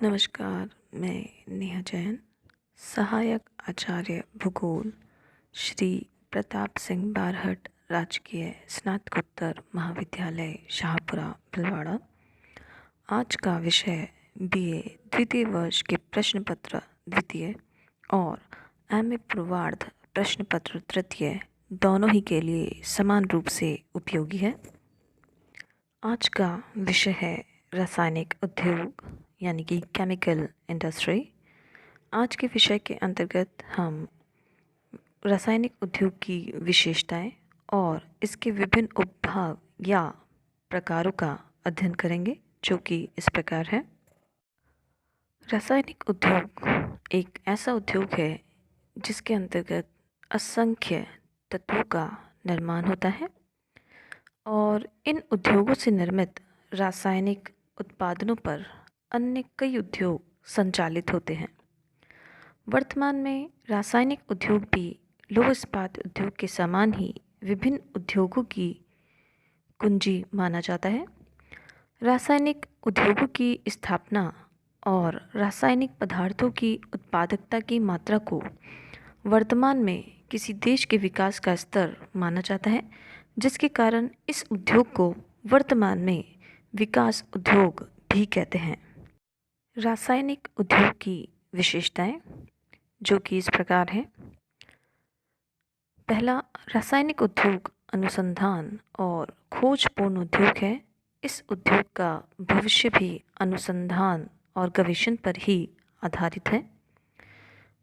नमस्कार, मैं नेहा जैन, सहायक आचार्य भूगोल, श्री प्रताप सिंह बारहट राजकीय स्नातकोत्तर महाविद्यालय शाहपुरा भिलवाड़ा। आज का विषय बीए द्वितीय वर्ष के प्रश्न पत्र द्वितीय और एमए पूर्वार्ध प्रश्न पत्र तृतीय दोनों ही के लिए समान रूप से उपयोगी है। आज का विषय है रासायनिक उद्योग यानी कि केमिकल इंडस्ट्री। आज के विषय के अंतर्गत हम रासायनिक उद्योग की विशेषताएं और इसके विभिन्न उपभाग या प्रकारों का अध्ययन करेंगे, जो कि इस प्रकार है। रासायनिक उद्योग एक ऐसा उद्योग है जिसके अंतर्गत असंख्य तत्वों का निर्माण होता है और इन उद्योगों से निर्मित रासायनिक उत्पादनों पर अन्य कई उद्योग संचालित होते हैं। वर्तमान में रासायनिक उद्योग भी लौह इस्पात उद्योग के समान ही विभिन्न उद्योगों की कुंजी माना जाता है। रासायनिक उद्योगों की स्थापना और रासायनिक पदार्थों की उत्पादकता की मात्रा को वर्तमान में किसी देश के विकास का स्तर माना जाता है, जिसके कारण इस उद्योग को वर्तमान में विकास उद्योग भी कहते हैं। रासायनिक उद्योग की विशेषताएं जो कि इस प्रकार है। पहला, रासायनिक उद्योग अनुसंधान और खोजपूर्ण उद्योग है। इस उद्योग का भविष्य भी अनुसंधान और गवेषण पर ही आधारित है।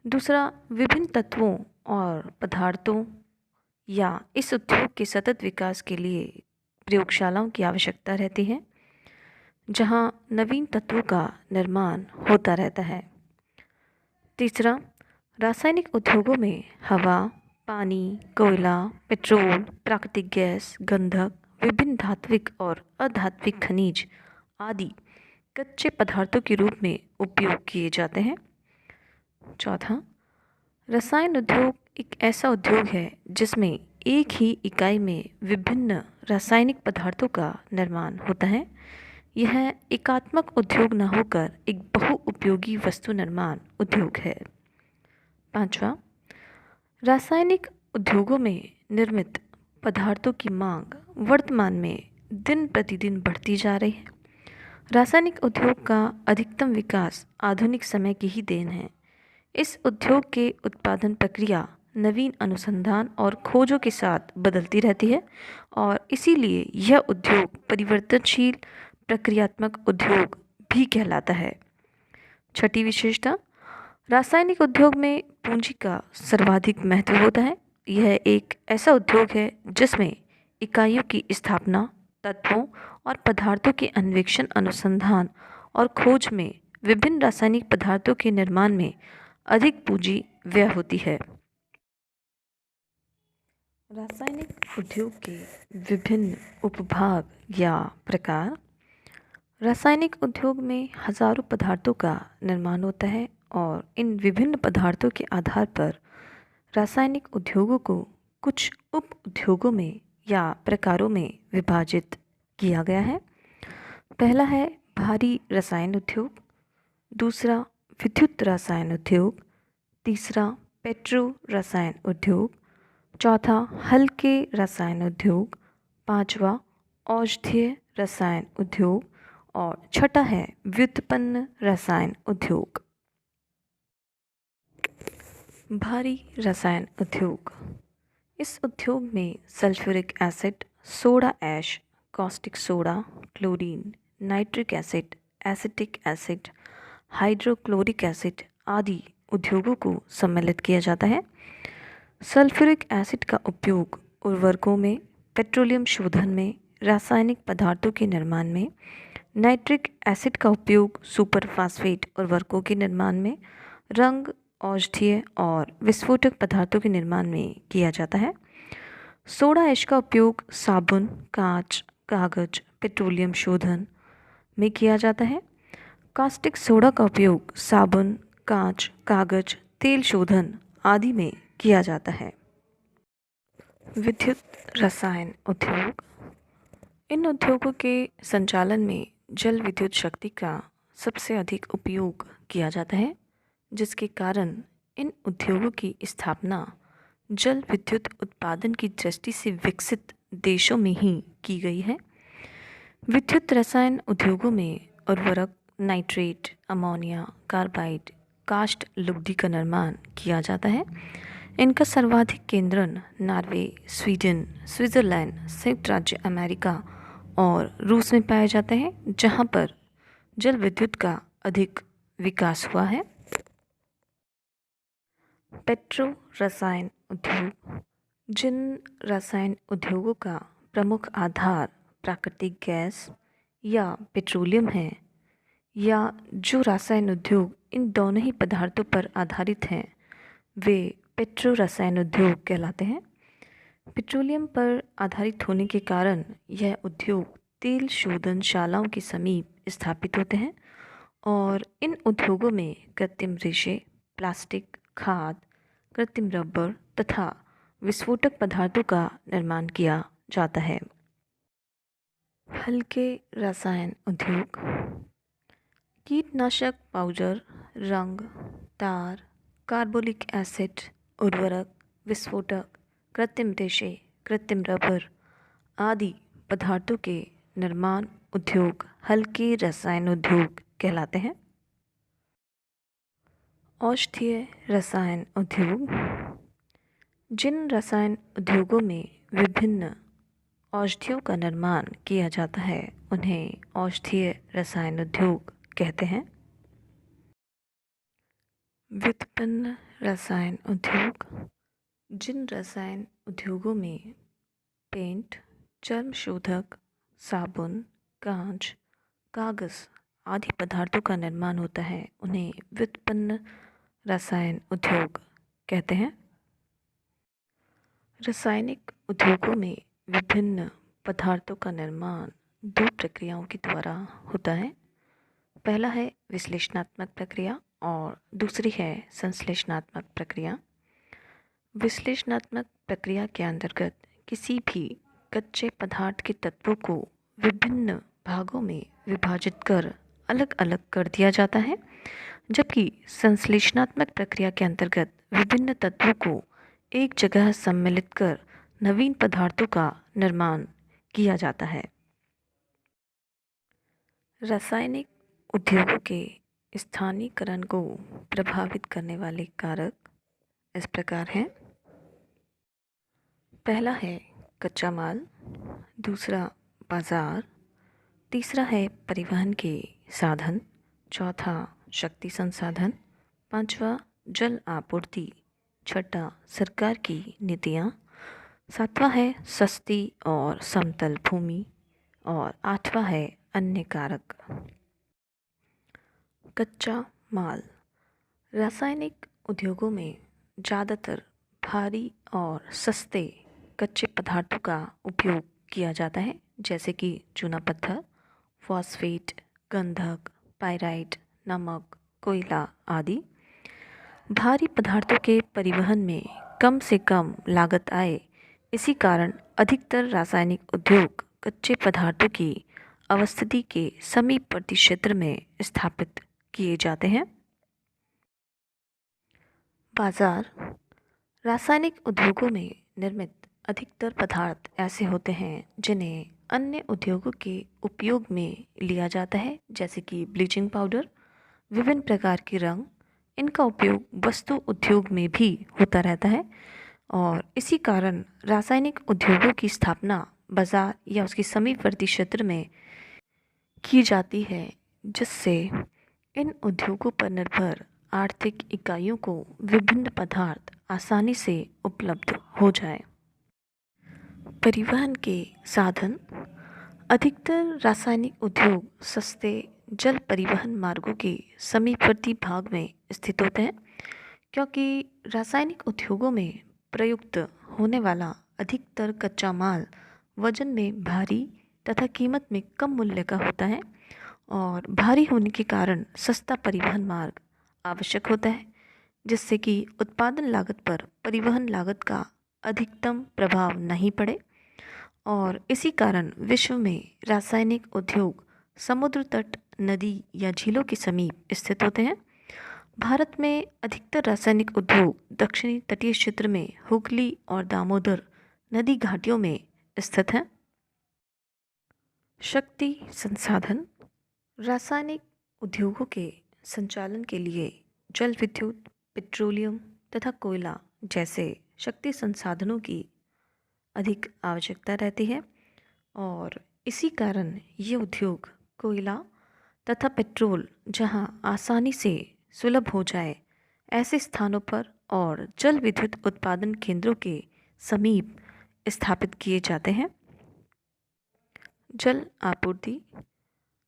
दूसरा, विभिन्न तत्वों और पदार्थों या इस उद्योग के सतत विकास के लिए प्रयोगशालाओं की आवश्यकता रहती है, जहां नवीन तत्वों का निर्माण होता रहता है। तीसरा, रासायनिक उद्योगों में हवा, पानी, कोयला, पेट्रोल, प्राकृतिक गैस, गंधक, विभिन्न धात्विक और अधात्विक खनिज आदि कच्चे पदार्थों के रूप में उपयोग किए जाते हैं। चौथा, रसायन उद्योग एक ऐसा उद्योग है जिसमें एक ही इकाई में विभिन्न रासायनिक पदार्थों का निर्माण होता है। यह एकात्मक उद्योग न होकर एक बहुउपयोगी वस्तु निर्माण उद्योग है। पांचवा, रासायनिक उद्योगों में निर्मित पदार्थों की मांग वर्तमान में दिन प्रतिदिन बढ़ती जा रही है। रासायनिक उद्योग का अधिकतम विकास आधुनिक समय की ही देन है। इस उद्योग के उत्पादन प्रक्रिया नवीन अनुसंधान और खोजों के साथ बदलती रहती है और इसीलिए यह उद्योग परिवर्तनशील प्रक्रियात्मक उद्योग भी कहलाता है। छठी विशेषता, रासायनिक उद्योग में पूंजी का सर्वाधिक महत्व होता है। यह एक ऐसा उद्योग है जिसमें इकाइयों की स्थापना, तत्वों और पदार्थों के अन्वेषण, अनुसंधान और खोज में विभिन्न रासायनिक पदार्थों के निर्माण में अधिक पूंजी व्यय होती है। रासायनिक उद्योग के विभिन्न उपभाग या प्रकार। रासायनिक उद्योग में हजारों पदार्थों का निर्माण होता है और इन विभिन्न पदार्थों के आधार पर रासायनिक उद्योगों को कुछ उप उद्योगों में या प्रकारों में विभाजित किया गया है। पहला है भारी रसायन उद्योग, दूसरा विद्युत रसायन उद्योग, तीसरा पेट्रो रसायन उद्योग, चौथा हल्के रसायन उद्योग, पांचवा औषधीय रसायन उद्योग और छठा है व्युत्पन्न रसायन उद्योग। भारी रसायन उद्योग। इस उद्योग में sulphuric acid, soda ash, caustic soda, chlorine, nitric acid, acetic acid, hydrochloric acid आदि उद्योगों को सम्मिलित किया जाता है। सल्फ्यूरिक एसिड का उपयोग उर्वरकों में, पेट्रोलियम शोधन में, रासायनिक पदार्थों के निर्माण में, नाइट्रिक एसिड का उपयोग सुपरफास्फेट उर्वरकों के निर्माण में, रंग, औषधीय और विस्फोटक पदार्थों के निर्माण में किया जाता है। सोडा ऐश का उपयोग साबुन, कांच, कागज, पेट्रोलियम शोधन में किया जाता है। कास्टिक सोडा का उपयोग साबुन, कांच, कागज, तेल शोधन आदि में किया जाता है। विद्युत रसायन उद्योग। इन उद्योगों के संचालन में जल विद्युत शक्ति का सबसे अधिक उपयोग किया जाता है, जिसके कारण इन उद्योगों की स्थापना जल विद्युत उत्पादन की दृष्टि से विकसित देशों में ही की गई है। विद्युत रसायन उद्योगों में उर्वरक, नाइट्रेट, अमोनिया, कार्बाइड, कास्ट लुगदी का निर्माण किया जाता है। इनका सर्वाधिक केंद्रण नॉर्वे, स्वीडन, स्विट्ज़रलैंड, संयुक्त राज्य अमेरिका और रूस में पाए जाते हैं, जहां पर जल विद्युत का अधिक विकास हुआ है। पेट्रो रसायन उद्योग, जिन रसायन उद्योगों का प्रमुख आधार प्राकृतिक गैस या पेट्रोलियम है, या जो रासायन उद्योग इन दोनों ही पदार्थों पर आधारित हैं, वे पेट्रो रसायन उद्योग कहलाते हैं। पेट्रोलियम पर आधारित होने के कारण यह उद्योग तेल शोधनशालाओं के समीप स्थापित होते हैं और इन उद्योगों में कृत्रिम रेशे, प्लास्टिक, खाद, कृत्रिम रबर तथा विस्फोटक पदार्थों का निर्माण किया जाता है। हल्के रसायन उद्योग, कीटनाशक पाउडर, रंग, तार, कार्बोलिक एसिड, उर्वरक, विस्फोटक, कृत्रिम रेशे, कृत्रिम रबर आदि पदार्थों के निर्माण उद्योग हल्के रसायन उद्योग कहलाते हैं। औषधीय रसायन उद्योग, जिन रसायन उद्योगों में विभिन्न औषधियों का निर्माण किया जाता है, उन्हें औषधीय रसायन उद्योग कहते हैं। व्युत्पन्न रसायन उद्योग, जिन रसायन उद्योगों में पेंट, चर्म शोधक, साबुन, कांच, कागज़ आदि पदार्थों का निर्माण होता है, उन्हें व्युत्पन्न रसायन उद्योग कहते हैं। रासायनिक उद्योगों में विभिन्न पदार्थों का निर्माण दो प्रक्रियाओं के द्वारा होता है। पहला है विश्लेषणात्मक प्रक्रिया और दूसरी है संश्लेषणात्मक प्रक्रिया। विश्लेषणात्मक प्रक्रिया के अंतर्गत किसी भी कच्चे पदार्थ के तत्वों को विभिन्न भागों में विभाजित कर अलग अलग कर दिया जाता है, जबकि संश्लेषणात्मक प्रक्रिया के अंतर्गत विभिन्न तत्वों को एक जगह सम्मिलित कर नवीन पदार्थों का निर्माण किया जाता है। रासायनिक उद्योगों के स्थानीयकरण को प्रभावित करने वाले कारक इस प्रकार हैं। पहला है कच्चा माल, दूसरा बाज़ार, तीसरा है परिवहन के साधन, चौथा शक्ति संसाधन, पांचवा जल आपूर्ति, छठा सरकार की नीतियाँ, सातवां है सस्ती और समतल भूमि और आठवां है अन्य कारक। कच्चा माल, रासायनिक उद्योगों में ज़्यादातर भारी और सस्ते कच्चे पदार्थों का उपयोग किया जाता है, जैसे कि चूना पत्थर, फॉस्फेट, गंधक, पाइराइट, नमक, कोयला आदि। भारी पदार्थों के परिवहन में कम से कम लागत आए, इसी कारण अधिकतर रासायनिक उद्योग कच्चे पदार्थों की अवस्थिति के समीपवर्ती क्षेत्र में स्थापित किए जाते हैं। बाजार, रासायनिक उद्योगों में निर्मित अधिकतर पदार्थ ऐसे होते हैं जिन्हें अन्य उद्योगों के उपयोग में लिया जाता है, जैसे कि ब्लीचिंग पाउडर, विभिन्न प्रकार के रंग। इनका उपयोग वस्तु उद्योग में भी होता रहता है और इसी कारण रासायनिक उद्योगों की स्थापना बाजार या उसके समीपवर्ती क्षेत्र में की जाती है, जिससे इन उद्योगों पर निर्भर आर्थिक इकाइयों को विभिन्न पदार्थ आसानी से उपलब्ध हो जाए। परिवहन के साधन, अधिकतर रासायनिक उद्योग सस्ते जल परिवहन मार्गों के समीपवर्ती भाग में स्थित होते हैं, क्योंकि रासायनिक उद्योगों में प्रयुक्त होने वाला अधिकतर कच्चा माल वजन में भारी तथा कीमत में कम मूल्य का होता है और भारी होने के कारण सस्ता परिवहन मार्ग आवश्यक होता है, जिससे कि उत्पादन लागत पर परिवहन लागत का अधिकतम प्रभाव नहीं पड़े और इसी कारण विश्व में रासायनिक उद्योग समुद्र तट नदी या झीलों के समीप स्थित होते हैं। भारत में अधिकतर रासायनिक उद्योग दक्षिणी तटीय क्षेत्र में हुगली और दामोदर नदी घाटियों में स्थित हैं। शक्ति संसाधन। रासायनिक उद्योगों के संचालन के लिए जल विद्युत, पेट्रोलियम तथा कोयला जैसे शक्ति संसाधनों की अधिक आवश्यकता रहती है और इसी कारण ये उद्योग कोयला तथा पेट्रोल जहां आसानी से सुलभ हो जाए ऐसे स्थानों पर और जल विद्युत उत्पादन केंद्रों के समीप स्थापित किए जाते हैं। जल आपूर्ति।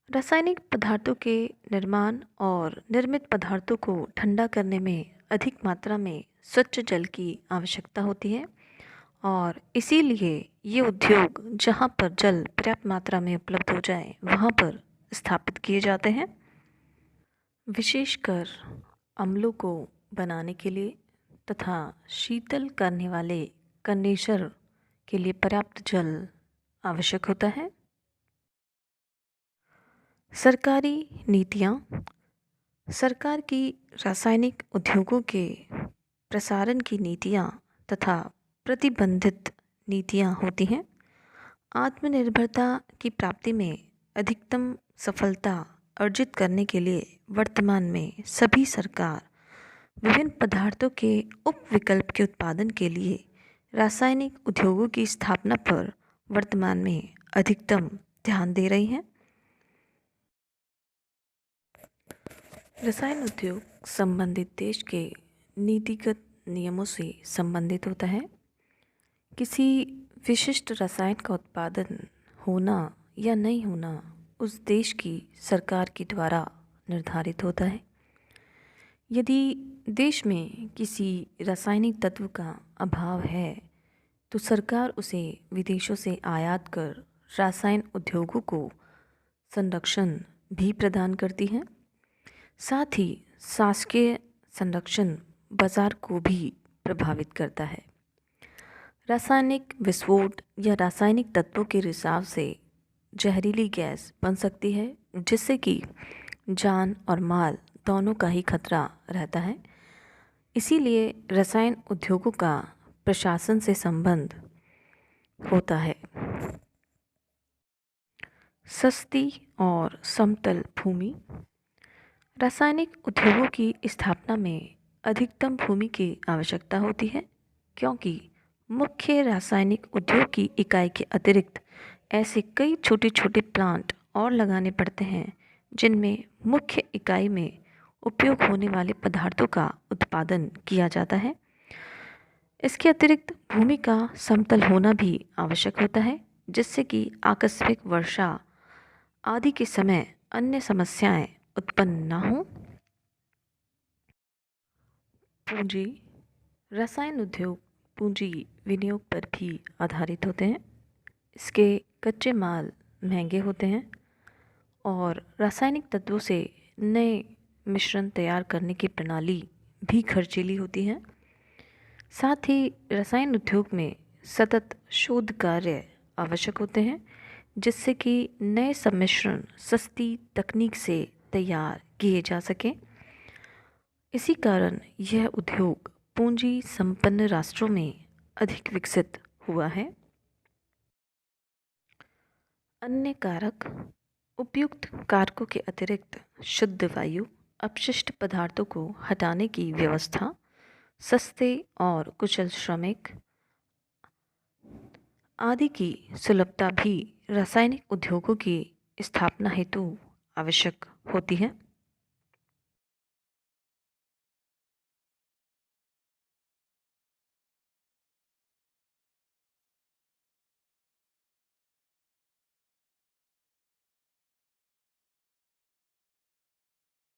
रासायनिक पदार्थों के निर्माण और निर्मित पदार्थों को ठंडा करने में अधिक मात्रा में स्वच्छ जल की आवश्यकता होती है और इसीलिए ये उद्योग जहाँ पर जल पर्याप्त मात्रा में उपलब्ध हो जाए वहाँ पर स्थापित किए जाते हैं। विशेषकर अम्लों को बनाने के लिए तथा शीतल करने वाले कंडेंसर के लिए पर्याप्त जल आवश्यक होता है। सरकारी नीतियाँ। सरकार की रासायनिक उद्योगों के प्रसारण की नीतियाँ तथा प्रतिबंधित नीतियाँ होती हैं। आत्मनिर्भरता की प्राप्ति में अधिकतम सफलता अर्जित करने के लिए वर्तमान में सभी सरकार विभिन्न पदार्थों के उप विकल्प के उत्पादन के लिए रासायनिक उद्योगों की स्थापना पर वर्तमान में अधिकतम ध्यान दे रही हैं। रसायन उद्योग संबंधित देश के नीतिगत नियमों से संबंधित होता है। किसी विशिष्ट रसायन का उत्पादन होना या नहीं होना उस देश की सरकार के द्वारा निर्धारित होता है। यदि देश में किसी रासायनिक तत्व का अभाव है तो सरकार उसे विदेशों से आयात कर रासायन उद्योगों को संरक्षण भी प्रदान करती है। साथ ही शासकीय संरक्षण बाजार को भी प्रभावित करता है। रासायनिक विस्फोट या रासायनिक तत्वों के रिसाव से जहरीली गैस बन सकती है जिससे कि जान और माल दोनों का ही खतरा रहता है। इसीलिए रसायन उद्योगों का प्रशासन से संबंध होता है। सस्ती और समतल भूमि। रासायनिक उद्योगों की स्थापना में अधिकतम भूमि की आवश्यकता होती है क्योंकि मुख्य रासायनिक उद्योग की इकाई के अतिरिक्त ऐसे कई छोटे छोटे प्लांट और लगाने पड़ते हैं जिनमें मुख्य इकाई में उपयोग होने वाले पदार्थों का उत्पादन किया जाता है। इसके अतिरिक्त भूमि का समतल होना भी आवश्यक होता है जिससे कि आकस्मिक वर्षा आदि के समय अन्य समस्याएं उत्पन्न न हो। पूंजी। रसायन उद्योग पूंजी विनियोग पर भी आधारित होते हैं। इसके कच्चे माल महंगे होते हैं और रासायनिक तत्वों से नए मिश्रण तैयार करने की प्रणाली भी खर्चीली होती है। साथ ही रसायन उद्योग में सतत शोध कार्य आवश्यक होते हैं जिससे कि नए सम्मिश्रण सस्ती तकनीक से तैयार किए जा सकें। इसी कारण यह उद्योग पूंजी संपन्न राष्ट्रों में अधिक विकसित हुआ है। अन्य कारक। उपयुक्त कारकों के अतिरिक्त शुद्ध वायु, अपशिष्ट पदार्थों को हटाने की व्यवस्था, सस्ते और कुशल श्रमिक आदि की सुलभता भी रासायनिक उद्योगों की स्थापना हेतु आवश्यक होती है।